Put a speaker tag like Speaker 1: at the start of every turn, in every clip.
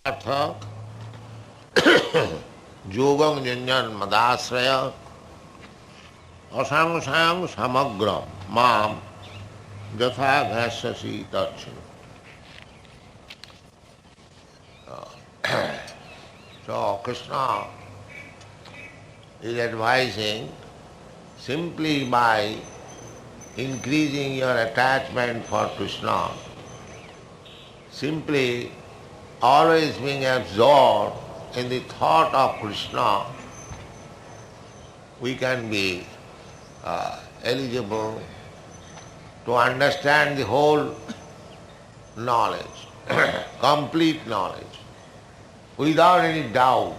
Speaker 1: Artha Yogam Janjan Madasraya Asamsayam Samagram Mam Jatha Ghasasi Tachin. So Krishna is advising simply by increasing your attachment for Krishna, simply always being absorbed in the thought of Krishna, we can be eligible to understand the whole knowledge, complete knowledge, without any doubt.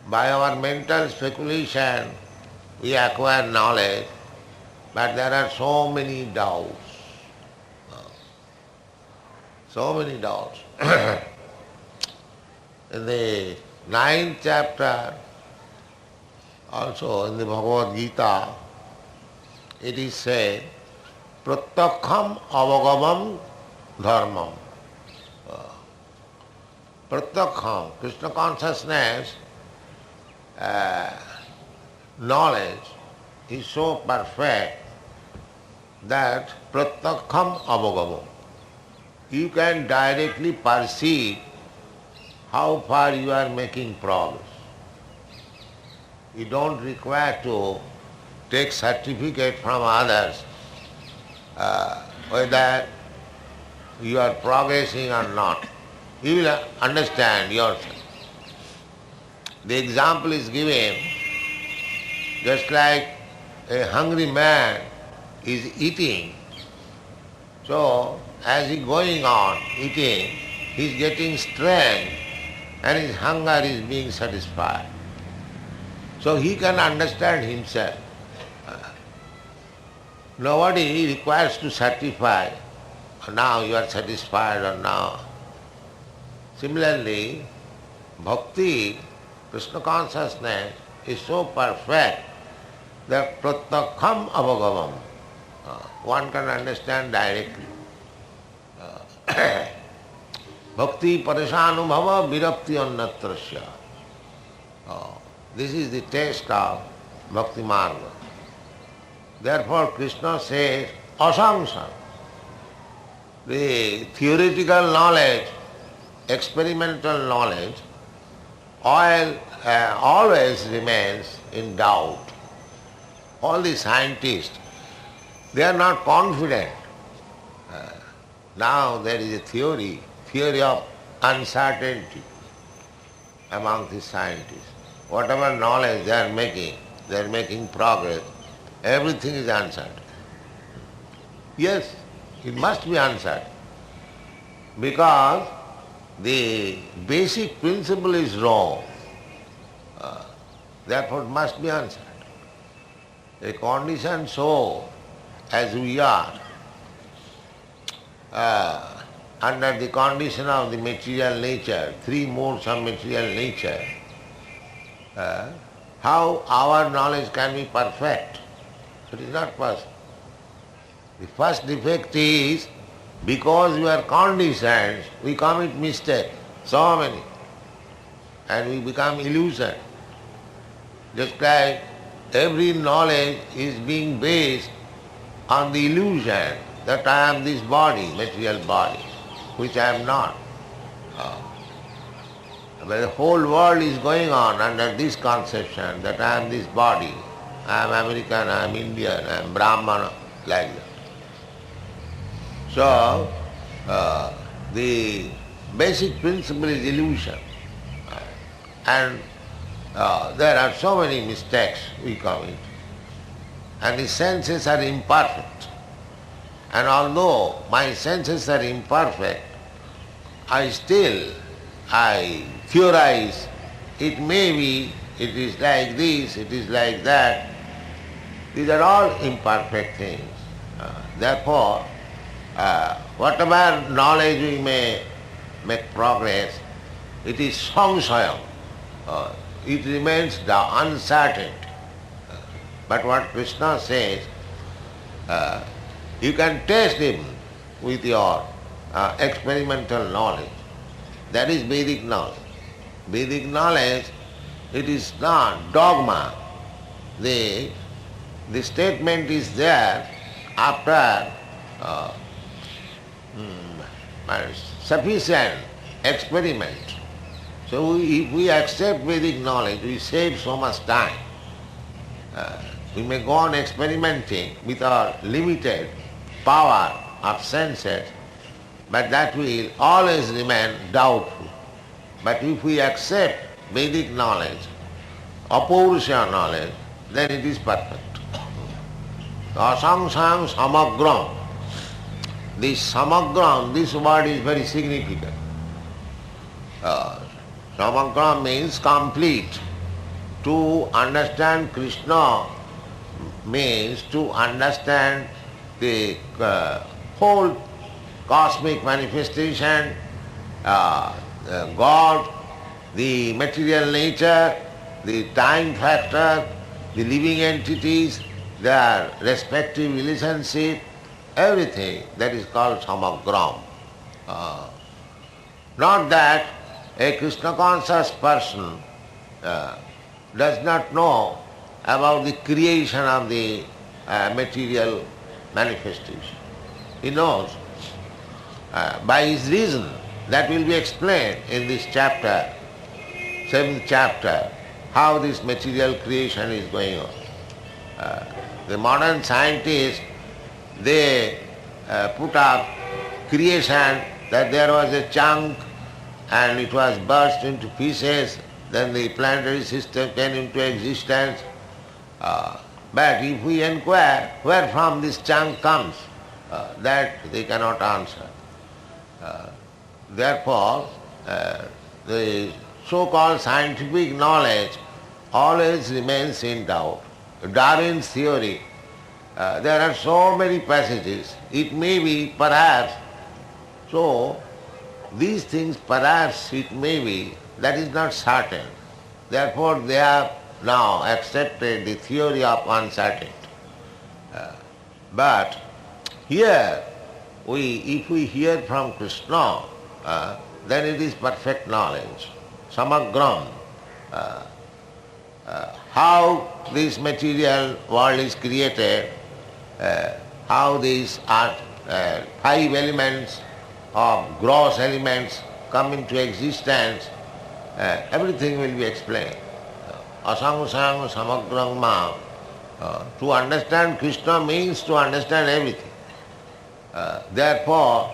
Speaker 1: By our mental speculation, we acquire knowledge, but there are so many doubts. So many doubts. In the 9th chapter, also in the Bhagavad Gītā, it is said, Pratyakham avagavam dharmam. Pratyakham, Krishna consciousness, knowledge is so perfect that Pratyakham avagavam. You can directly perceive how far you are making progress. You don't require to take certificate from others whether you are progressing or not. You will understand yourself. The example is given just like a hungry man is eating. So as he going on eating, he is getting strength and his hunger is being satisfied. So he can understand himself. Nobody requires to certify, now you are satisfied or now. Similarly, bhakti, Krishna consciousness is so perfect that pratyakham avagavam, one can understand directly. Bhakti parishanubhava virakti annatrasya. This is the taste of bhakti marga. Therefore Krishna says asamsam. The theoretical knowledge, experimental knowledge, always remains in doubt. All the scientists, they are not confident. Now there is a theory of uncertainty among the scientists. Whatever knowledge they are making progress, everything is uncertain. Yes, it must be uncertain, because the basic principle is wrong. Therefore it must be uncertain. A conditioned soul, as we are, under the condition of the material nature, three modes of material nature, how our knowledge can be perfect? It is not possible. The first defect is, because we are conditioned, we commit mistake, so many, and we become illusion. Just like every knowledge is being based on the illusion that I am this body, material body, which I am not. But the whole world is going on under this conception that I am this body, I am American, I am Indian, I am Brahmana, like that. So, the basic principle is illusion. And there are so many mistakes we commit. And the senses are imperfect. And although my senses are imperfect, I theorize, it may be, it is like this, it is like that. These are all imperfect things. Therefore, whatever knowledge we may make progress, it is samsayam. It remains the uncertain. But what Krishna says, you can test him with your experimental knowledge. That is Vedic knowledge. Vedic knowledge, it is not dogma. The statement is there after sufficient experiment. So if we accept Vedic knowledge, we save so much time. We may go on experimenting with our limited power of senses, but that will always remain doubtful. But if we accept Vedic knowledge, apurusha knowledge, then it is perfect. Asangsang samagram. This samagram, this word is very significant. Samagram means complete. To understand Krishna means to understand the whole cosmic manifestation, God, the material nature, the time factor, the living entities, their respective relationship, everything, that is called samagram. Not that a Krishna conscious person does not know about the creation of the material manifestation. He knows by his reason. That will be explained in this chapter, 7th chapter, how this material creation is going on. The modern scientists, they put up creation that there was a chunk and it was burst into pieces, then the planetary system came into existence. But if we inquire where from this chunk comes, that they cannot answer. Therefore, the so-called scientific knowledge always remains in doubt. Darwin's theory, there are so many passages, it may be, perhaps, so these things perhaps it may be, that is not certain. Therefore they have now accepted the theory of uncertainty. But here, if we hear from Krishna, then it is perfect knowledge. Samagram. How this material world is created, how these are 5 elements of gross elements come into existence, everything will be explained. Asangsang samagram ma. To understand Krishna means to understand everything. Therefore,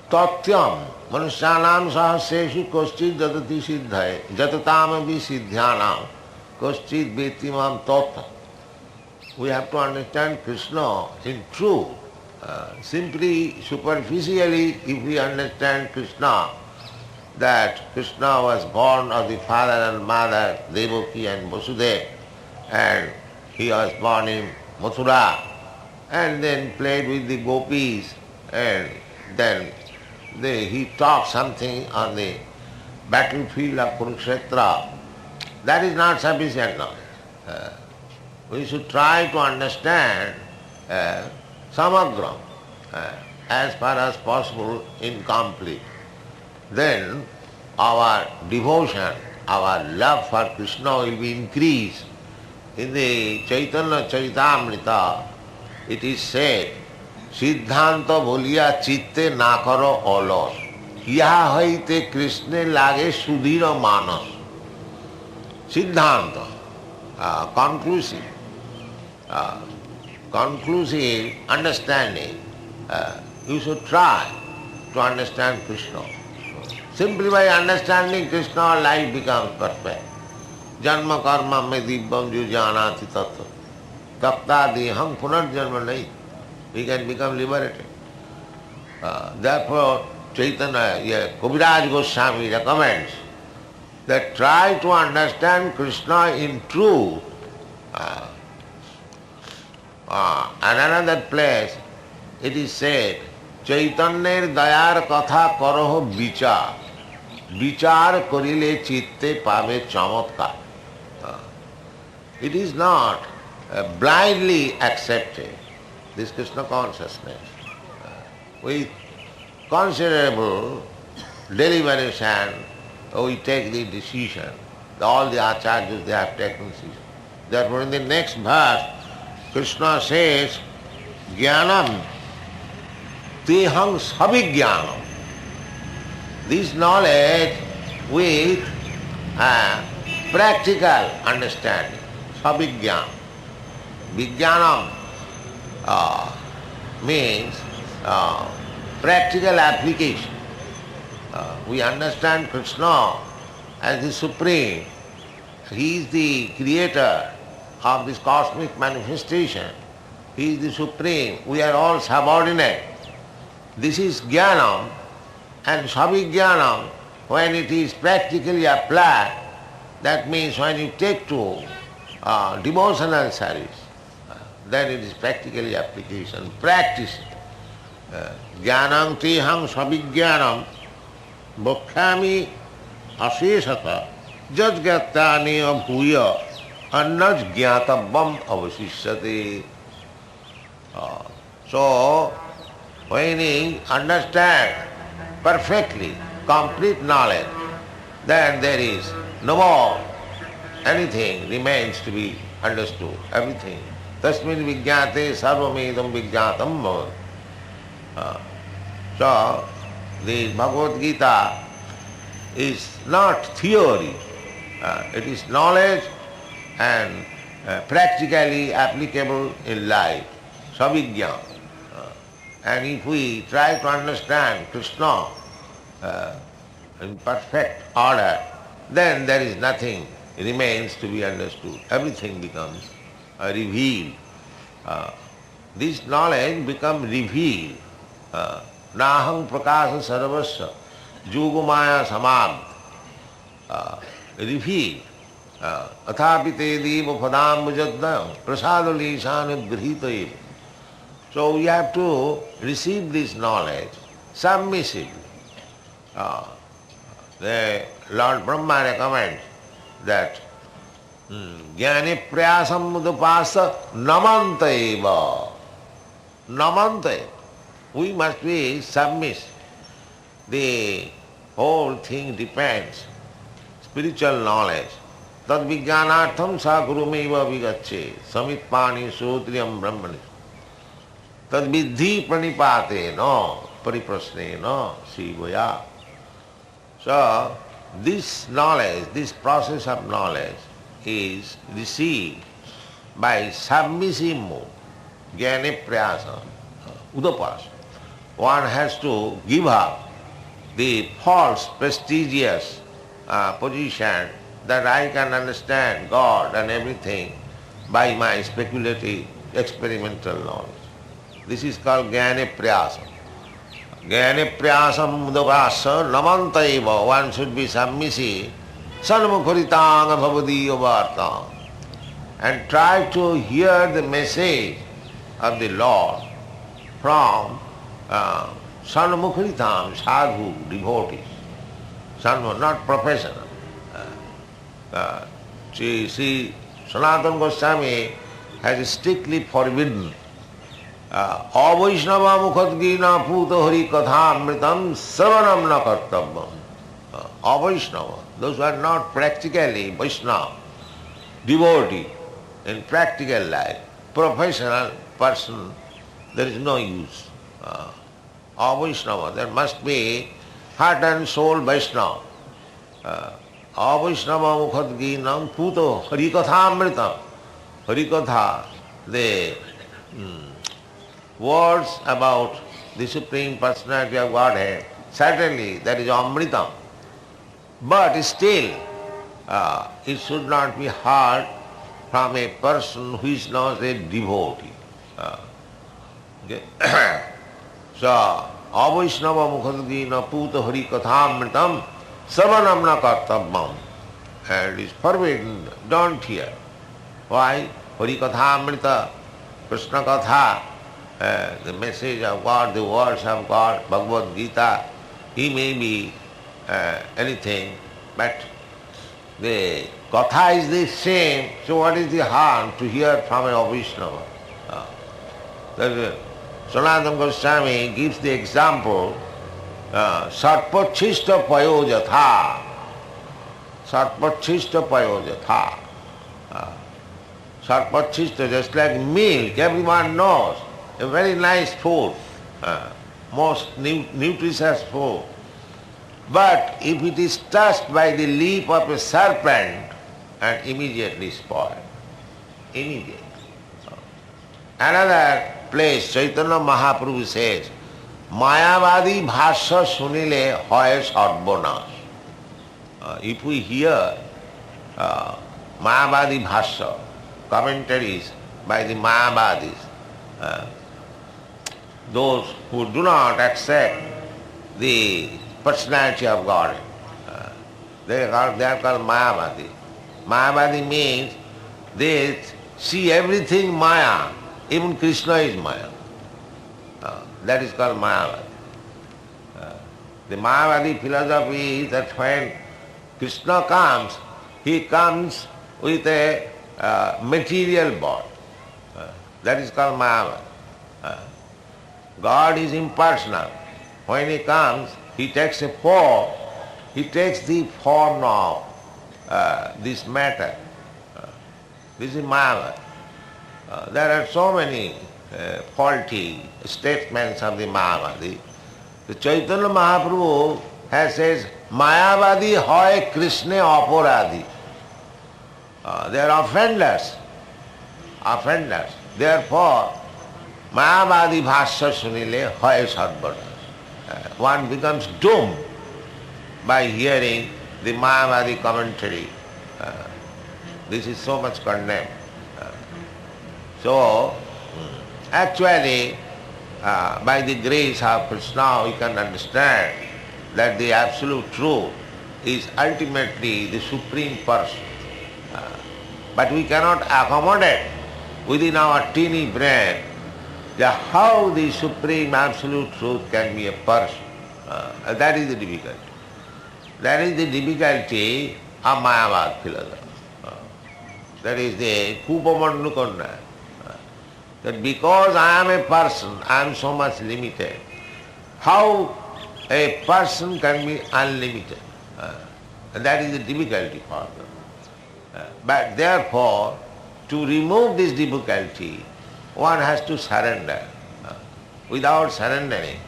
Speaker 1: tatyam manusyanam sahasreshu koschid jatati siddhaye jatatam api siddhyanam koschid vetimam tattva. We have to understand Krishna in truth. Simply, superficially, if we understand Krishna, that Krishna was born of the father and mother, Devaki and Vasudeva, and he was born in Mathura, and then played with the gopis, and then he taught something on the battlefield of Kurukshetra. That is not sufficient knowledge. We should try to understand samagram as far as possible incomplete. Then our devotion, our love for Krishna will be increased. In the Chaitanya Charitamrita, it is said, Siddhanta boliya chitte na karo olos, yaha hoite Krishna lage sudhira manas. Siddhanta, conclusive understanding. You should try to understand Krishna. Simply by understanding Krishna, life becomes perfect. Janma karma me dibbam ju janati tattva. Takta diham punarjanma nahi. We can become liberated. Therefore, Chaitanya, Kaviraj Goswami recommends that try to understand Krishna in truth. And another place, it is said, Chaitanyer dayar katha karaho vichar. Vichar korile chitte pave chamatkar. It is not blindly accepted, this Krishna consciousness. with considerable deliberation, we take the decision. All the acharyas, they have taken decision. Therefore in the next verse, Krishna says, Jnanam tehang sabhijnanam. This knowledge with practical understanding, sabhijnanam. Vijnanam means practical application. We understand Krishna as the Supreme. He is the creator of this cosmic manifestation. He is the Supreme. We are all subordinate. This is Jnanam, and Sabhijnanam, when it is practically applied, that means when you take to devotional service, then it is practically application, practice. Jnanam tehang sabhijnanam bhakhyami asesata jajgatani abhuya annaj jnatavam avasishyate. So, when he understands perfectly, complete knowledge, then there is no more anything remains to be understood, everything. Tasmin vijñāte sarvamedam vijñātam bhavat. So, the Bhagavad Gītā is not theory, it is knowledge and practically applicable in life, savijñā. And if we try to understand Krishna in perfect order, then there is nothing remains to be understood. Everything becomes revealed. This knowledge becomes revealed. Naham prakasa sarvasya yogumaya samad. Revealed. Athapite deva padam vajadayam prasadalisana grihita. So we have to receive this knowledge submissively. The Lord Brahma recommends that jnani prayasam mudapasa namanta eva. Namanta. We must be submissive. The whole thing depends. Spiritual knowledge. Tad vijnanartham sa gurumeva vigacche samitpani sotriyam brahmani. Tad vidhi pranipate no pariprasne no sivaya. So, this knowledge, this process of knowledge is received by submissive mood, jnani prayasa, udapasa. One has to give up the false, prestigious position that I can understand God and everything by my speculative, experimental knowledge. This is called jnani prayasa. Jnani prayasam udavasa namanta eva. One should be submissive. Sanmukharitanga bhavadiya varta. And try to hear the message of the Lord from sanmukharitam, sadhu, devotees. Sanmu, not professional. Sri Sanatana Goswami has strictly forbidden avaishnava mukhadgina puta hari kathamritam savanam na kartavam. Avaishnava, those who are not practically Vaishnava, devotee in practical life, professional person, there is no use. Avaishnava, there must be heart and soul Vaishnava. Avaishnava mukhadginam puto harikathamritam. Harikatha, the words about the Supreme Personality of Godhead, certainly that is amritam. But still, it should not be heard from a person who is not a devotee. Okay. So, avaishnava mukhadgina puta hari kathamritam savanam na kartavam. And it is forbidden, don't hear. Why? Hari kathamrita, Krishna katha, the message of God, the words of God, Bhagavad Gītā, he may be anything, but the katha is the same, so what is the harm to hear from a Vaishnava? Sanatana Goswami gives the example, Sarpachishta payojatha. Sarpachishta payojatha. Sarpachishta, just like milk, everyone knows, a very nice food, most nutritious food. But if it is touched by the leap of a serpent, and immediately spoiled. Immediately. Another place, Chaitanya Mahaprabhu says, Mayavadi bhasya sunile hoye sarvanash. If we hear Mayavadi bhasya, commentaries by the Mayavadis, those who do not accept the personality of God, they are called Mayavadi. Mayavadi means they see everything Maya, even Krishna is Maya. That is called Mayavadi. The Mayavadi philosophy is that when Krishna comes, he comes with a material body. That is called Mayavadi. God is impersonal. When he comes, he takes a form. He takes the form of this matter. This is Mayavadi. There are so many faulty statements of the Mayavadi. The Chaitanya Mahaprabhu has says, Mayavadi hoy Krishna aparadhi. They are offenders. Offenders. Therefore, Mayavadi bhasya sunile hoy sarvanash. One becomes doomed by hearing the Mayavadi commentary. This is so much condemned. So, actually, by the grace of Krishna, we can understand that the absolute truth is ultimately the Supreme Person. But we cannot accommodate within our teeny brain how the Supreme Absolute Truth can be a person. That is the difficulty. That is the difficulty of Mayavad philosophy. That is the Kupamandukonna. That because I am a person, I am so much limited. How a person can be unlimited? That is the difficulty for them. But therefore, to remove this difficulty, one has to surrender. Without surrendering,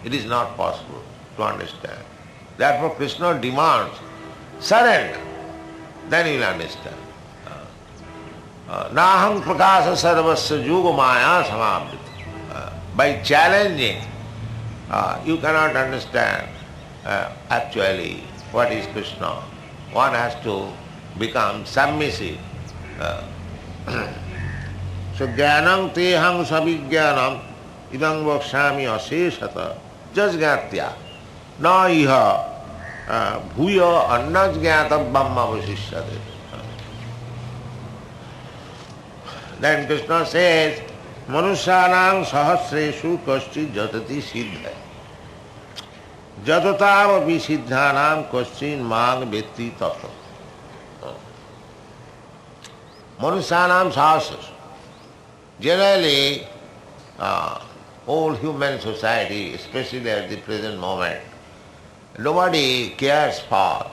Speaker 1: it is not possible to understand. Therefore, Krishna demands surrender. Then you will understand. Naham prakasa sarvasya yuga maya samavriti. By challenging, you cannot understand actually what is Krishna. One has to become submissive. So jnanam teham savijnanam idam vakshami aseshata jasgatya na iha bhuya annaj jnatam brahmavasishyate. Then Krishna says, Manusyanam sahasreshu kaschit jatati siddha. Jatatav api siddhanam kaschin mang vetti tata. Manusyanam sahasreshu. Generally, all human society, especially at the present moment, nobody cares for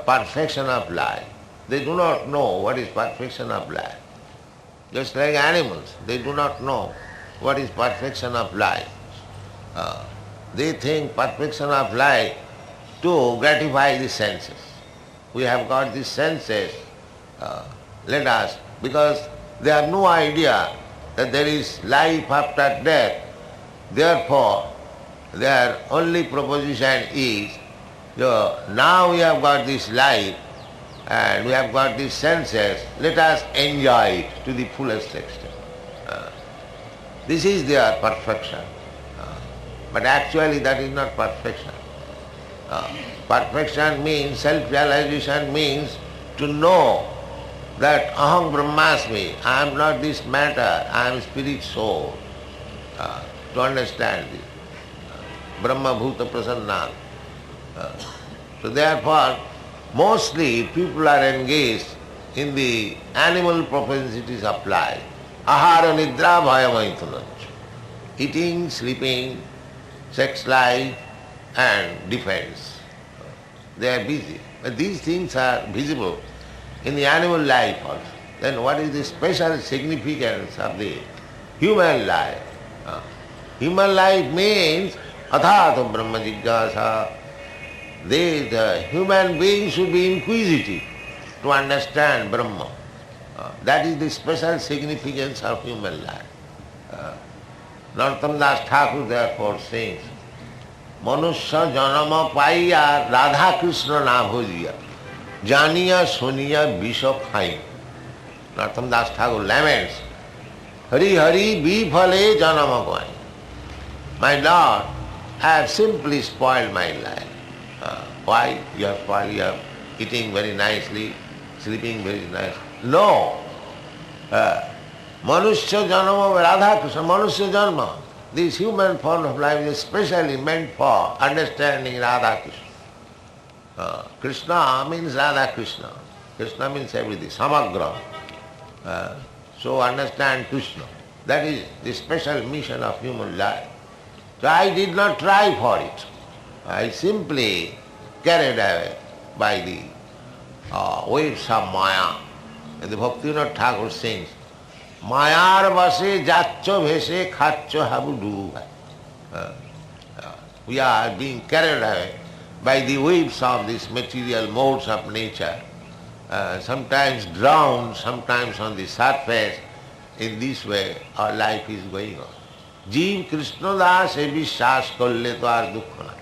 Speaker 1: perfection of life. They do not know what is perfection of life. Just like animals, they do not know what is perfection of life. They think perfection of life to gratify the senses. We have got these senses, let us, because they have no idea that there is life after death. Therefore, their only proposition is, now we have got this life, and we have got these senses, let us enjoy it to the fullest extent. This is their perfection. But actually that is not perfection. Perfection means, self-realization means to know that aham brahmasmi, I am not this matter, I am spirit soul. To understand this. Brahma bhuta prasanna. So therefore, mostly people are engaged in the animal propensities of life. Ahara nidra bhaya maithunancha. eating, sleeping, sex life and defense. They are busy. But these things are visible in the animal life also. Then what is the special significance of the human life? Human life means athāta brahma jigyāsa. The human being should be inquisitive to understand Brahma. That is the special significance of human life. Narottam Das Thakur therefore sings, Manusya janama paiya Radha Krishna na bhojiya janiya suniya bisha khai. Narottam Das Thakur laments, Hari Hari bifale janama pai. My Lord, I have simply spoiled my life. Why? You have spoiled, you are eating very nicely, sleeping very nicely. No. Manusya janama, Radha Krishna, Manusya janma. This human form of life is specially meant for understanding Radha Krishna. Krishna means Radha Krishna. Krishna means everything, samagra. So understand Krishna. That is the special mission of human life. So I did not try for it. I simply carried away by the waves of Maya. And the Bhaktivinoda Thakur sings, Mayar vase jaccho bhese khacho habudu. We are being carried away by the waves of these material modes of nature, sometimes drowned, sometimes on the surface. In this way our life is going on. Jeev Krishna Das e vishwas korle to ar dukha nahi.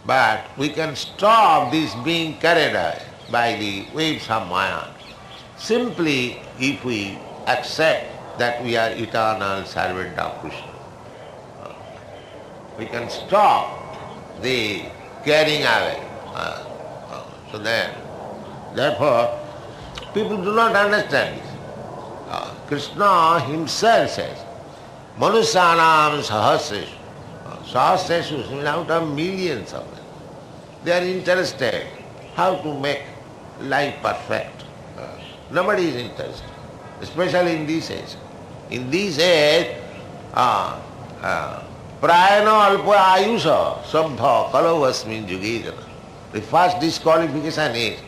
Speaker 1: But we can stop this being carried away by the waves of Maya simply if we accept that we are eternal servant of Krishna. We can stop the carrying away. So then, therefore, people do not understand this. Krishna himself says, Manusyanam sahasreshu. Sahasreshu means out of millions of them. They are interested how to make life perfect. Nobody is interested, especially in this age. In this age, prayana alpa ayusha sabha kalavasmin jugejana. The first disqualification is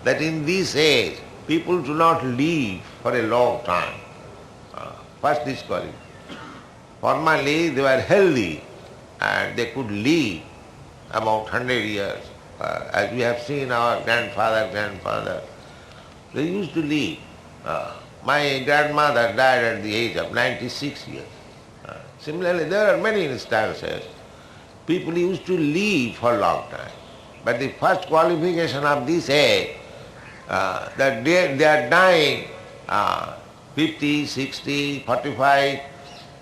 Speaker 1: that in this age, people do not live for a long time. First disqualification. Formerly they were healthy and they could live about 100 years. As we have seen our grandfather, they used to live. My grandmother died at the age of 96 years. Similarly, there are many instances. People used to live for a long time. But the first qualification of this age, that they are dying 50, 60, 45.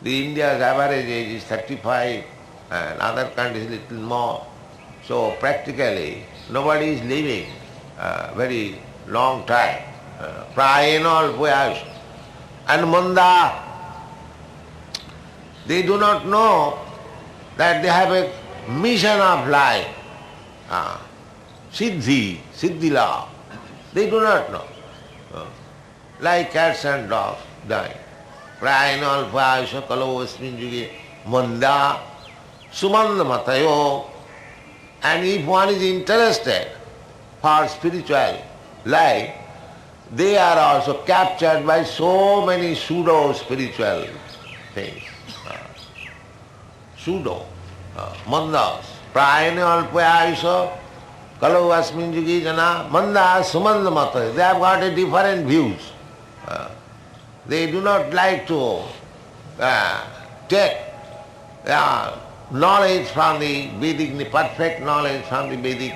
Speaker 1: The India's average age is 35 and other countries little more. So practically nobody is living very long time. Prayena alpayasha. And manda, they do not know that they have a mission of life. Siddhila. They do not know. Like cats and dogs dying. Prayena alpayasha kalavasmin juge manda sumanda matayo. And if one is interested for spiritual life, they are also captured by so many pseudo-spiritual things. Mandas. Prayena alpayasha kalavasmin juge jana manda sumanda matayo. They have got a different views. They do not like to take knowledge from the Vedic, perfect knowledge from the Vedic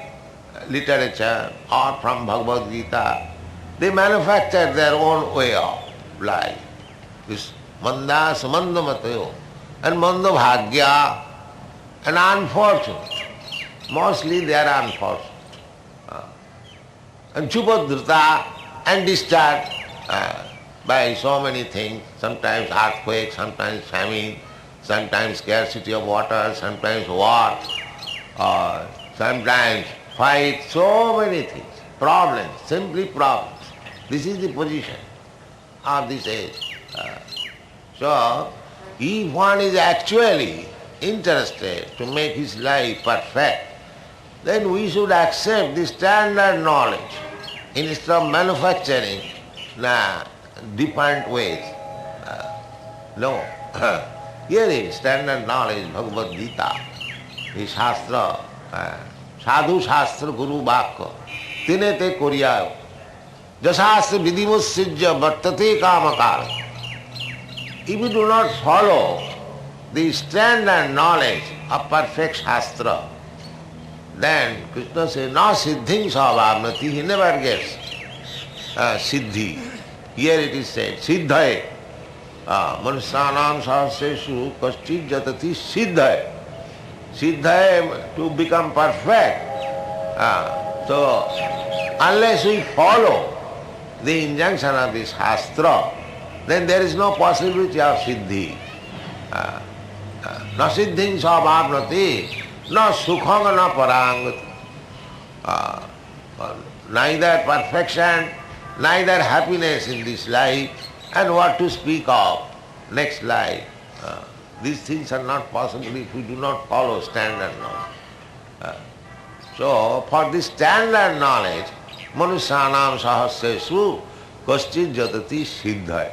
Speaker 1: literature or from Bhagavad Gītā. They manufacture their own way of life. This manda samanda matayo and manda bhagya and unfortunate. Mostly they are unfortunate. And chupodhrita and disturbed by so many things, sometimes earthquake, sometimes famine, sometimes scarcity of water, sometimes war, sometimes fight, so many things, problems, simply problems. This is the position of this age. So, if one is actually interested to make his life perfect, then we should accept the standard knowledge instead of manufacturing different ways. No. Here is standard knowledge, Bhagavad gītā, is Shastra, Sadhu Shastra Guru Bhakya, Tine te Koryayo, Jasasya Vidimussijya Vartate Kamakara. If you do not follow the standard knowledge of perfect Shastra, then Krishna says, no siddhim savabnati, he never gets siddhi. Here it is said, siddhaye, manusyanam sahasreshu kaschid jatati siddhaye. Siddhaye, to become perfect. So, unless we follow the injunction of this Shastra, then there is no possibility of siddhi. Na siddhim savabnati, no sukhanga na parangati. Neither perfection, neither happiness in this life, and what to speak of next life. These things are not possible if we do not follow standard knowledge. So, for this standard knowledge, manusyanam sahasreshu kaschid jatati siddhaya.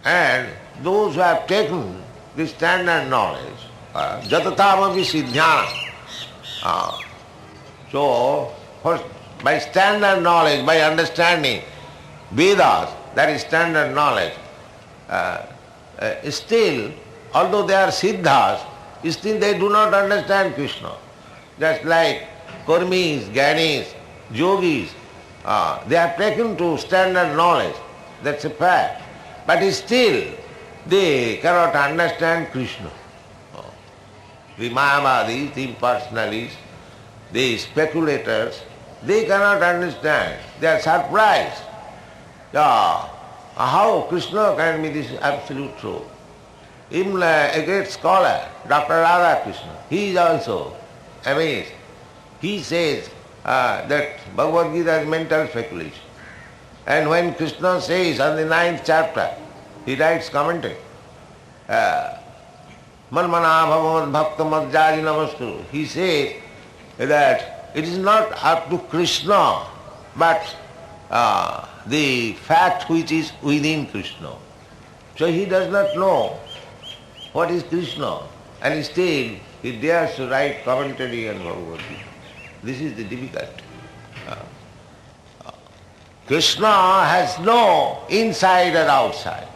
Speaker 1: And those who have taken the standard knowledge, jatatamapi siddhyana. So, by standard knowledge, by understanding Vedas, that is standard knowledge, still, although they are siddhas, still they do not understand Krishna. Just like karmis, gyanis, yogis, they are taken to standard knowledge, that's a fact. But still, they cannot understand Krishna. The Mayavadis, the impersonalists, the speculators, they cannot understand. They are surprised. How Krishna can be this absolute truth? Even a great scholar, Dr. Radha Krishna, he is also amazed. He says that Bhagavad Gita is mental speculation. And when Krishna says on the 9th chapter, he writes commentary, Manmana bhavavan bhakta madhyadi namaskuru. He says that it is not up to Krishna, but the fact which is within Krishna. So he does not know what is Krishna, and still he dares to write commentary on Bhagavad Gita. This is the difficulty. Krishna has no inside or outside.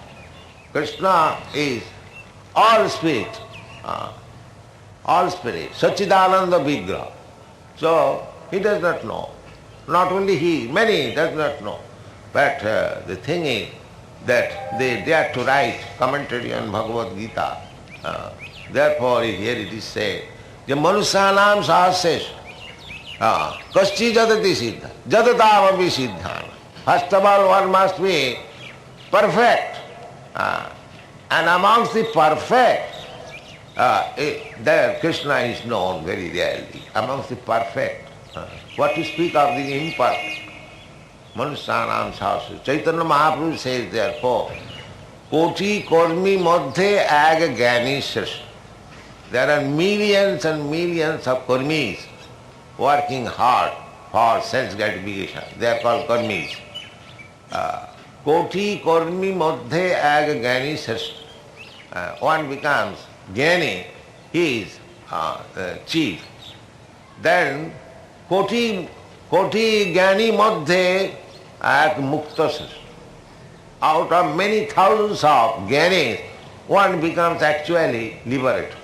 Speaker 1: Krishna is all spirit, Satchidananda Vigraha. So he does not know. Not only he, many does not know. But the thing is that they dare to write commentary on Bhagavad Gita. Therefore here it is said, the manusyanam sahasreshu kaschi jatati siddha, jatatamapi siddhana. First of all, one must be perfect. And amongst the perfect, there Krishna is known very rarely. Amongst the perfect, what to speak of the imperfect? Manusyanam sahasreshu. Chaitanya Mahaprabhu says therefore, Koti kormi madhye ag gyani shrestha. There are millions and millions of karmis working hard for sense gratification. They are called karmis. Koti kormi madhye ag gyani shrestha. One becomes gyani, he is chief. Then koti gyani madhye ag mukta shrestha. Out of many thousands of gyanis, one becomes actually liberated.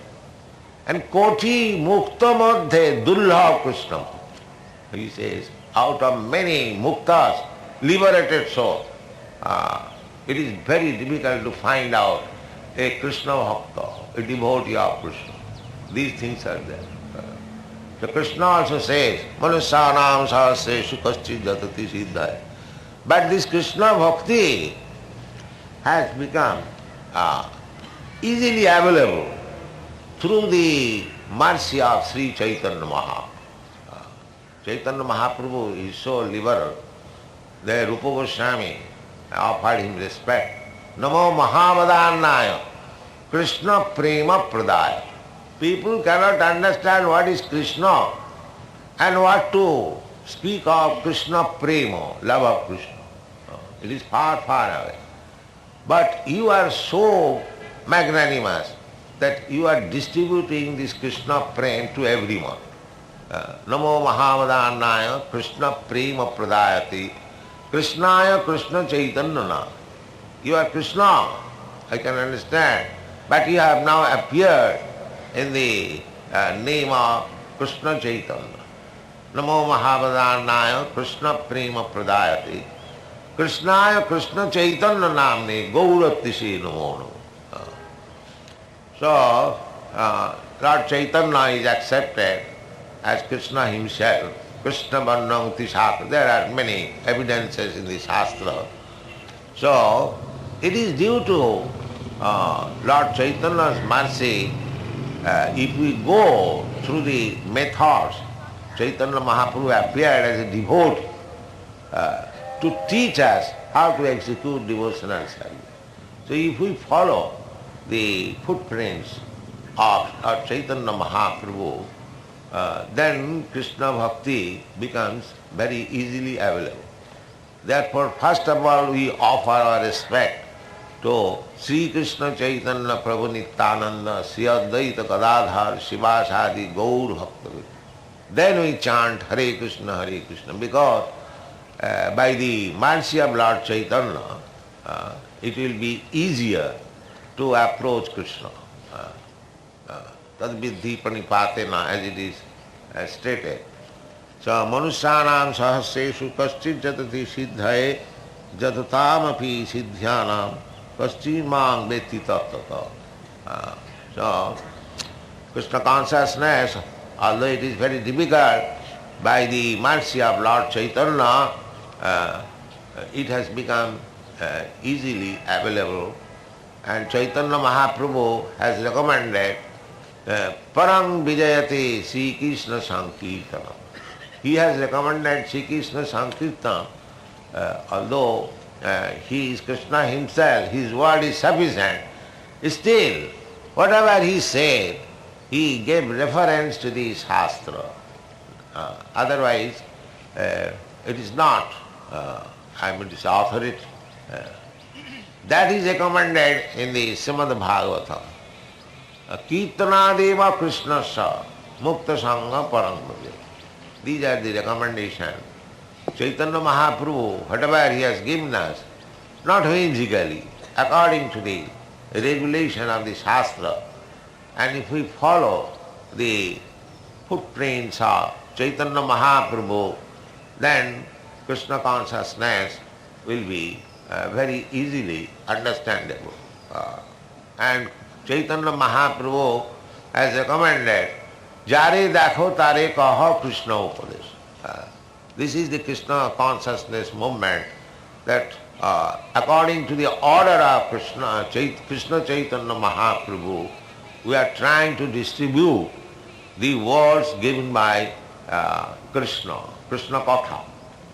Speaker 1: And koti mukta madhye dullabha Krishna. He says, out of many muktas, liberated souls, it is very difficult to find out a Krishna bhakta, a devotee of Krishna. These things are there. So Krishna also says, manusyanam sahasreshu kaschid jatati siddhaya. But this Krishna bhakti has become easily available through the mercy of Sri Chaitanya Mahaprabhu. Chaitanya Mahaprabhu is so liberal. The Rupa Goswami offered him respect. Namo Mahavadannaya Krishna prema pradaya. People cannot understand what is Krishna and what to speak of Krishna prema, love of Krishna. It is far, far away. But you are so magnanimous that you are distributing this Krishna prema to everyone. Namo Mahavadannaya Krishna prema pradayati Krishnaya Krishna Chaitanya. You are Krishna, I can understand, but you have now appeared in the name of Krishna Chaitanya. Namo Mahavadannaya Krishna prema pradayati Krishnaya Krishna Chaitanya namne Gauratishe namo namo. So, Lord Chaitanya is accepted as Krishna himself. Krishna Varnam Shastra. There are many evidences in the Shastra. So, it is due to Lord Chaitanya's mercy if we go through the methods. Chaitanya Mahaprabhu appeared as a devotee to teach us how to execute devotional service. So if we follow the footprints of Chaitanya Mahaprabhu, then Krishna Bhakti becomes very easily available. Therefore, first of all, we offer our respect to Sri Krishna Chaitanya Prabhu Nityananda, Sri Advaita Gadadhar, Shivasadi, Gaur Bhakta. Then we chant Hare Krishna, because by the mercy of Lord Chaitanya, it will be easier to approach Krishna. Tad vidhi pranipatena, as it is stated. So, manusyanam sahasreshu kaschid jatati siddhaye jatatam api siddhyanam kaschid mang veti tattata. So, Krishna consciousness, although it is very difficult, by the mercy of Lord Chaitanya, it has become easily available. And Chaitanya Mahaprabhu has recommended Parang Vijayate Sri Krishna Sankirtana. He has recommended Sri Krishna Sankirtana, although he is Krishna himself, his word is sufficient. Still, whatever he said, he gave reference to the Shastra. Otherwise, it is not, it is authority. That is recommended in the Srimad Bhagavatam. Kirtanadeva Krishnasya Mukta Sangha Parangmaya. These are the recommendations. Chaitanya Mahaprabhu, whatever he has given us, not whimsically, according to the regulation of the Shastra, and if we follow the footprints of Chaitanya Mahaprabhu, then Krishna consciousness will be very easily understandable. And Chaitanya Mahaprabhu has recommended Jare dakho tare kaho Krishna upadesh. This is the Krishna consciousness movement, that according to the order of Krishna Chaitanya Mahaprabhu, we are trying to distribute the words given by Krishna, Krishna Katha.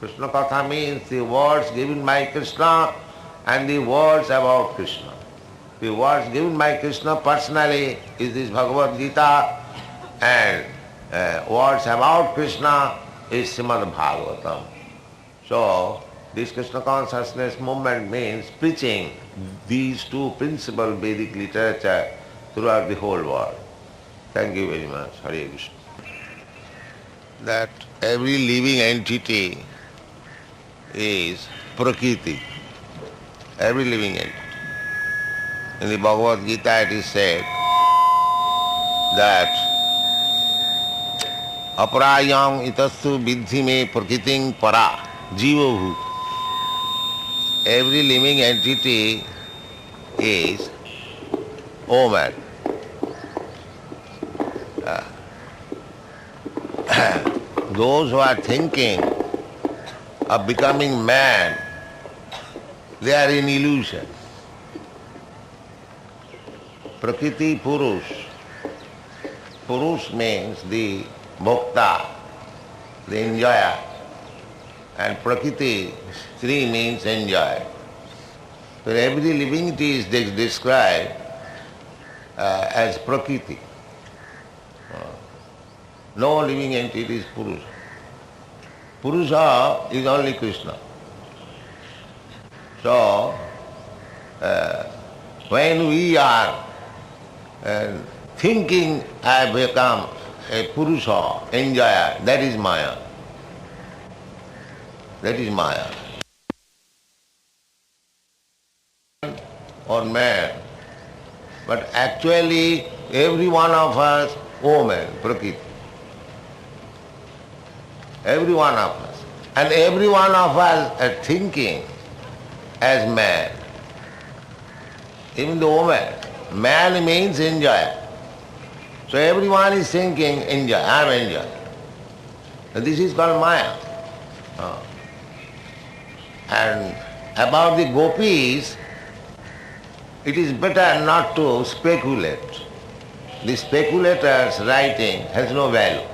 Speaker 1: Krishna Katha means the words given by Krishna and the words about Krishna. The words given by Krishna personally is this Bhagavad Gītā, and words about Krishna is Srimad Bhagavatam. So, this Krishna consciousness movement means preaching these two principal Vedic literature throughout the whole world. Thank you very much. Hare Krishna. That every living entity is Prakriti. Every living entity. In the Bhagavad Gītā it is said that Aparayam itastu vidhi me prakriting para jiva bhut. Every living entity is Oman. Those who are thinking of becoming man, they are in illusion. Prakriti Purush. Purush means the bhokta, the enjoyer. And Prakriti, Sri means enjoy. So every living entity is described as Prakriti. No living entity is Purusha. Purusha is only Krishna. So, when we are thinking I have become a Purusha, enjoyer, that is Maya. That is Maya. Or man. But actually every one of us, woman, Prakriti. Every one of us. And every one of us are thinking as man. Even the woman. Man means enjoyer. So everyone is thinking enjoy, I am enjoy. And this is called Maya. And about the gopis, it is better not to speculate. The speculator's writing has no value.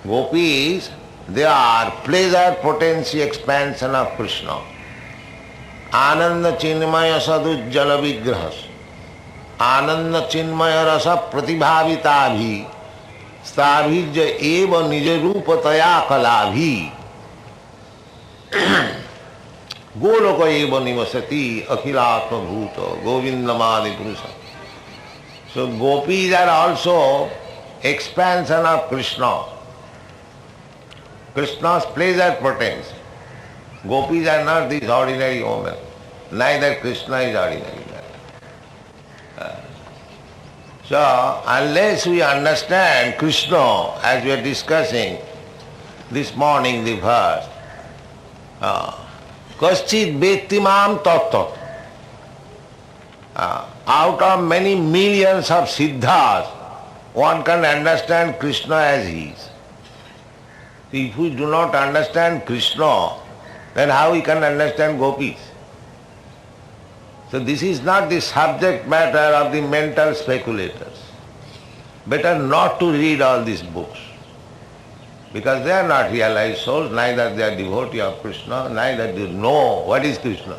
Speaker 1: Gopis, they are pleasure potency expansion of Krishna. Ananda chinmaya sadujjala vigrahas. Ananda chinmaya rasa pratibhavita stabhijya eva nija rupataya kalabhi. Goloka eva nivasati akhilatma bhuta govindamadi purusa. So gopis are also expansion of Krishna. Krishna's pleasure potency. Gopis are not these ordinary women. Neither Krishna is ordinary man. So unless we understand Krishna, as we are discussing this morning the verse, Kaschit Vettimam Tattat. Out of many millions of siddhas, one can understand Krishna as he is. If we do not understand Krishna, then how we can understand gopis? So this is not the subject matter of the mental speculators. Better not to read all these books, because they are not realized souls, neither they are devotee of Krishna, neither they know what is Krishna.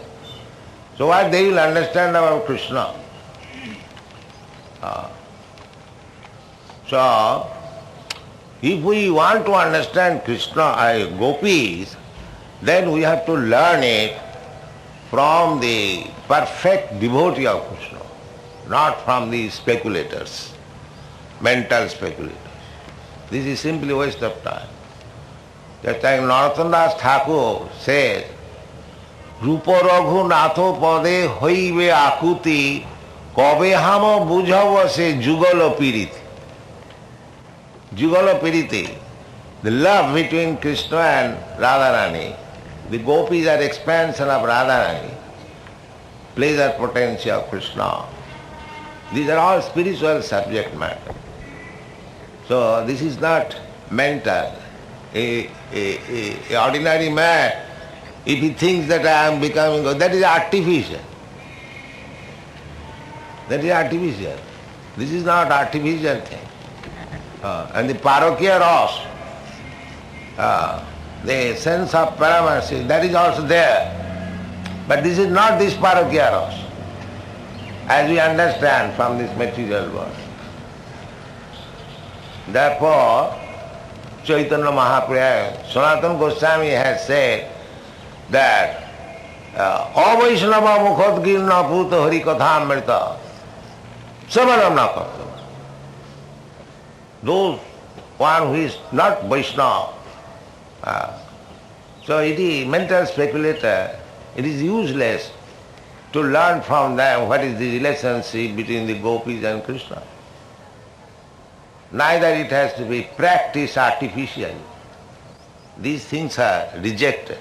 Speaker 1: So what they will understand about Krishna? So, if we want to understand Krishna, gopis, then we have to learn it from the perfect devotee of Krishna, not from the speculators, mental speculators. This is simply waste of time. Just like Narottam Das Thakur says, Rupa Raghu Natho Pade Hoive Akuti Kobe Hama Bujhava se Jugala Piriti. Jugala Piriti, the love between Krishna and Radharani. The gopis are expansion of Radharani, pleasure potential of Krishna. These are all spiritual subject matter. So this is not mental. A ordinary man, if he thinks that I am becoming God, that is artificial. That is artificial. This is not artificial thing. And the parokia rasa, the sense of paramercy, that is also there. But this is not this parokia rasa, as we understand from this material world. Therefore, Chaitanya Mahaprabhu, Sanatana Goswami has said that Avaishnava mukhad girna puta hari katha amrita samanam na karta. Those one who is not Vaishnava, so it is mental speculator, it is useless to learn from them what is the relationship between the gopis and Krishna. Neither it has to be practiced artificially. These things are rejected.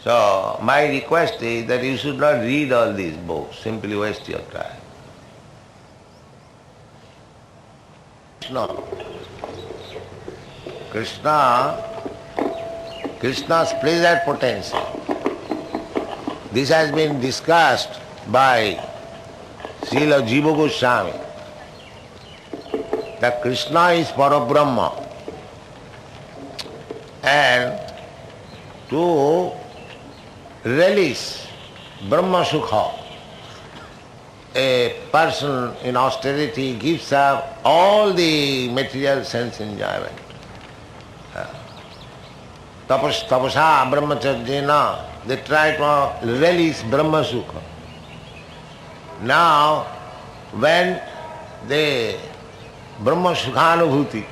Speaker 1: So my request is that you should not read all these books, simply waste your time. Krishna's pleasure potential. This has been discussed by Srila Jiva Goswami, that Krishna is Parabrahma, and to relish Brahma Sukha, a person in austerity gives up all the material sense enjoyment. Tapasa brahmacharjena, they try to release Brahma Sukha. Now, when they Brahma Sukha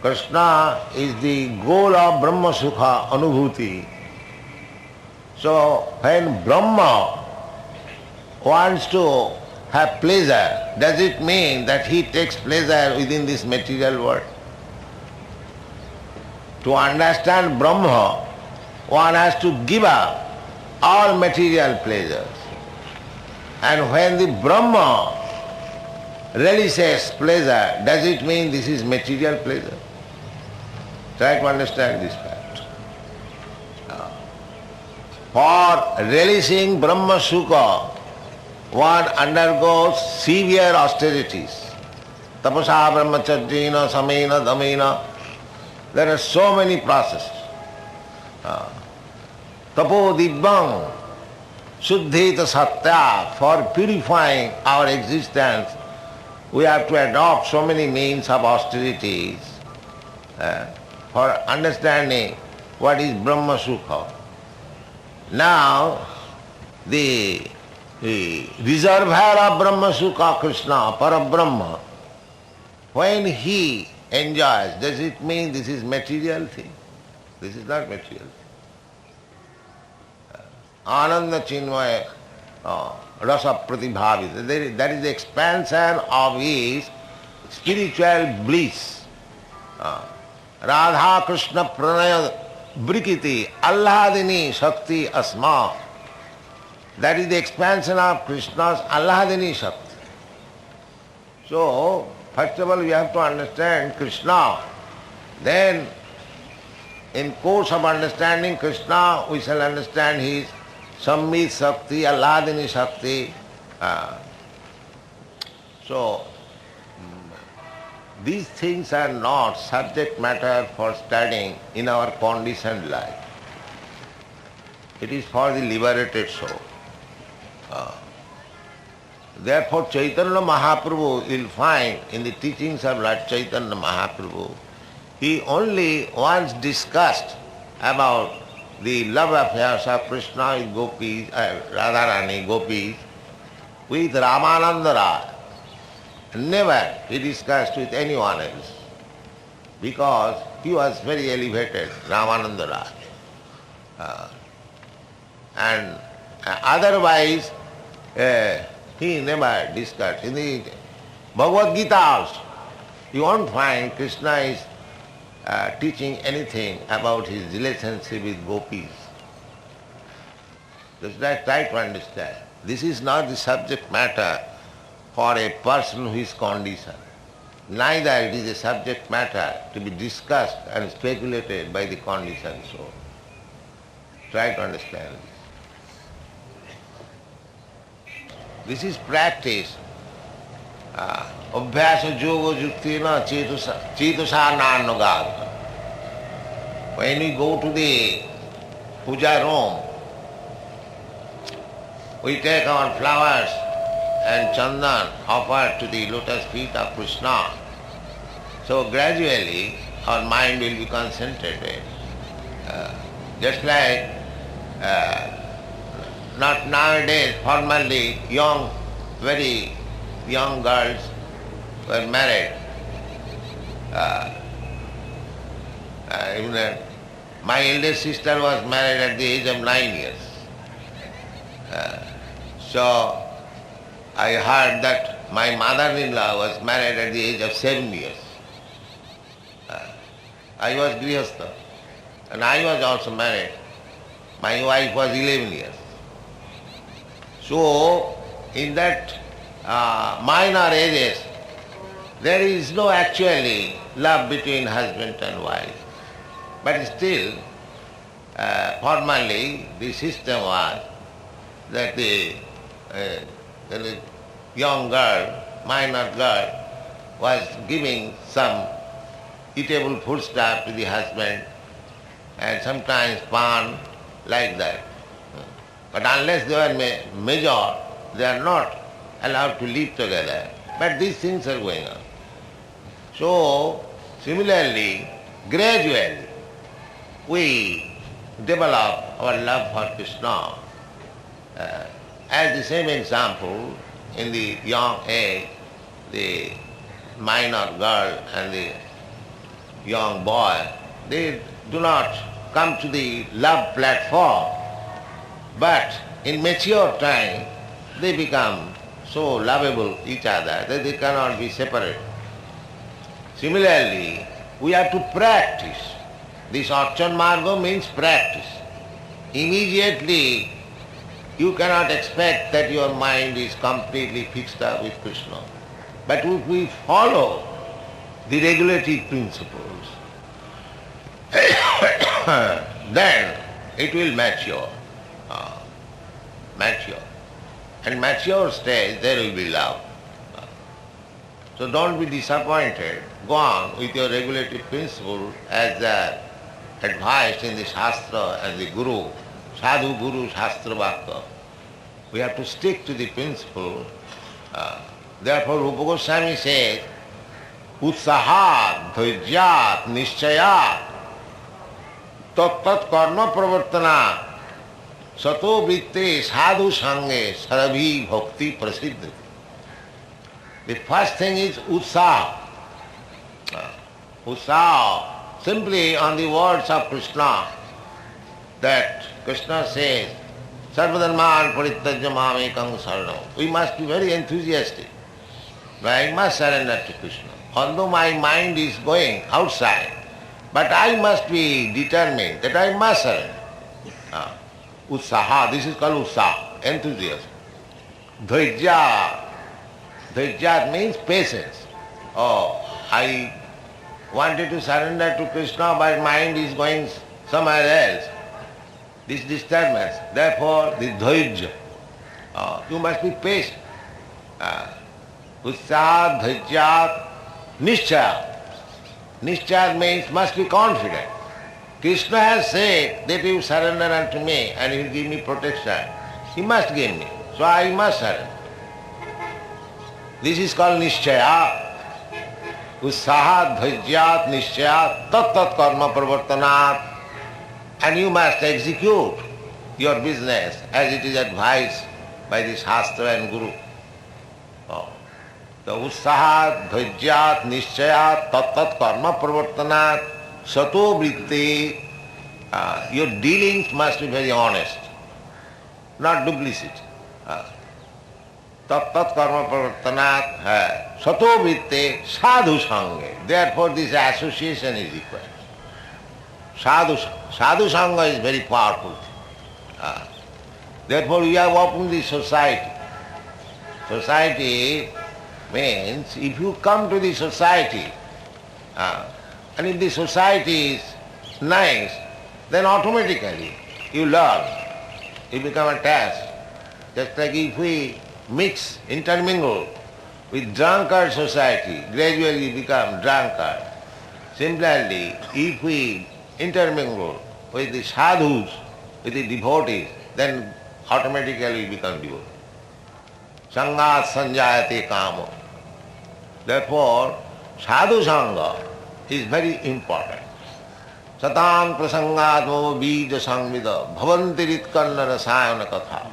Speaker 1: Krishna is the goal of Brahma Sukha Anubhuti. So, when Brahma wants to have pleasure, does it mean that he takes pleasure within this material world? To understand Brahma, one has to give up all material pleasures. And when the Brahma releases pleasure, does it mean this is material pleasure? Try to understand this fact. For releasing Brahma Sukha, one undergoes severe austerities. Tapasa brahmacharjena, samena, dhamena. There are so many processes. Tapo dibbang, suddhita satya, for purifying our existence, we have to adopt so many means of austerities for understanding what is Brahma Sukha. Now, the reservoir of Brahma Sukha, Krishna, Parabrahma, when he enjoys, does it mean this is material thing? This is not material thing. Ananda Chinmaya Rasa Pratibhavita, that is the expansion of his spiritual bliss. Radha Krishna Pranaya Brikiti Allahadini Shakti Asma. That is the expansion of Krishna's Allahadini Shakti. So, first of all we have to understand Krishna. Then, in course of understanding Krishna, we shall understand his Sammit Shakti, Allahadini Shakti. So, these things are not subject matter for studying in our conditioned life. It is for the liberated soul. Therefore, Chaitanya Mahaprabhu, you will find in the teachings of Lord Chaitanya Mahaprabhu, he only once discussed about the love affairs of Krishna with gopis, Radharani, gopis, with Ramananda Raj. Never he discussed with anyone else, because he was very elevated, Ramananda Raj. And otherwise, he never discussed. In the Bhagavad Gītā also, you won't find Krishna is teaching anything about his relationship with gopis. Just try to understand. This is not the subject matter for a person who is conditioned. Neither it is a subject matter to be discussed and speculated by the conditioned soul. Try to understand this. This is practice. Abhyasa yoga yuktina chetusa nanugata. When we go to the puja room, we take our flowers and chandan offered to the lotus feet of Krishna. So gradually our mind will be concentrated. Just like not nowadays, formerly very young girls were married. My eldest sister was married at the age of 9 years. So I heard that my mother-in-law was married at the age of 7 years. I was grihastha and I was also married. My wife was 11 years. So, in that minor ages, there is no actually love between husband and wife. But still, formerly the system was that the young girl, minor girl, was giving some eatable foodstuff to the husband and sometimes pan, like that. But unless they are major, they are not allowed to live together. But these things are going on. So, similarly, gradually, we develop our love for Krishna. As the same example, in the young age, the minor girl and the young boy, they do not come to the love platform, but in mature time, they become so lovable each other that they cannot be separated. Similarly, we have to practice. This Archan Marga means practice. Immediately, you cannot expect that your mind is completely fixed up with Krishna. But if we follow the regulative principles, then it will mature. And mature stage, there will be love. So don't be disappointed. Go on with your regulative principle as advised in the Shastra and the Guru, Sadhu Guru Shastra Bhakta. We have to stick to the principle. Therefore, Rupa Goswami says, Utsahat, Dhaijyat, Nishchayat, Tat Tat Karma Pravartana, Sato Vritte Sadhu Sange Sarabhi Bhakti Prasiddhati. The first thing is Utsaha. Utsaha, simply on the words of Krishna, that Krishna says, Sarvadharman Parityajya Mamekam Saranam. We must be very enthusiastic. I must surrender to Krishna. Although my mind is going outside, but I must be determined that I must surrender. Utsaha, this is called Utsaha, enthusiasm. Dhaijya, Dhaijya means patience. Oh, I wanted to surrender to Krishna, but mind is going somewhere else. This disturbance. Therefore, the dhaijya. You must be patient. Utsaha, dhaijya, nishchaya. Nishchaya means must be confident. Krishna has said that you surrender unto me and he will give me protection. He must give me. So I must surrender. This is called nishchaya. Utsaha, dhaijya, nishchaya, tat tat karma pravartanat. And you must execute your business as it is advised by the Shastra and Guru. The Utsaha, Dhaijyat, Nishchayat, Tat Tat Karma Pravartanat, Sato Vritte. Your dealings must be very honest, not duplicity. Tat Tat Karma Pravartanat, Sato Vritte, Sadhu Sange. Therefore this association is required. Sadhu Sangha is very powerful. Therefore we have opened the society. Society means if you come to the society and if the society is nice, then automatically you learn, you become attached. Just like if we mix, intermingle with drunkard society, gradually become drunkard. Similarly, if we intermingle with the sadhus, with the devotees, then automatically we become devotees. Sangat sanjayate kamo. Therefore, sadhu sangha is very important. Satam prasangatmo bija sangvida bhavantirit kanna rasayana katha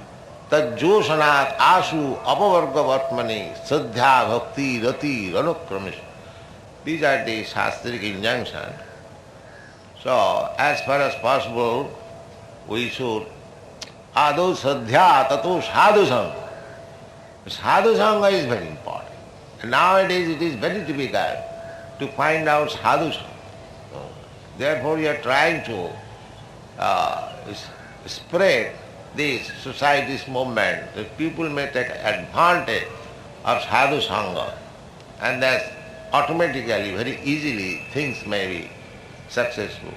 Speaker 1: tajjosanat asu apavarga vatmani sadhya bhakti rati ranukramish. These are the shastric injunctions. So, as far as possible, we should ado sadhya tato sadhu sangha. Sadhu sangha is very important. And nowadays it is very difficult to find out sadhu sangha. Therefore we are trying to spread this society's movement, that people may take advantage of sadhu sangha, and that automatically, very easily, things may be successful.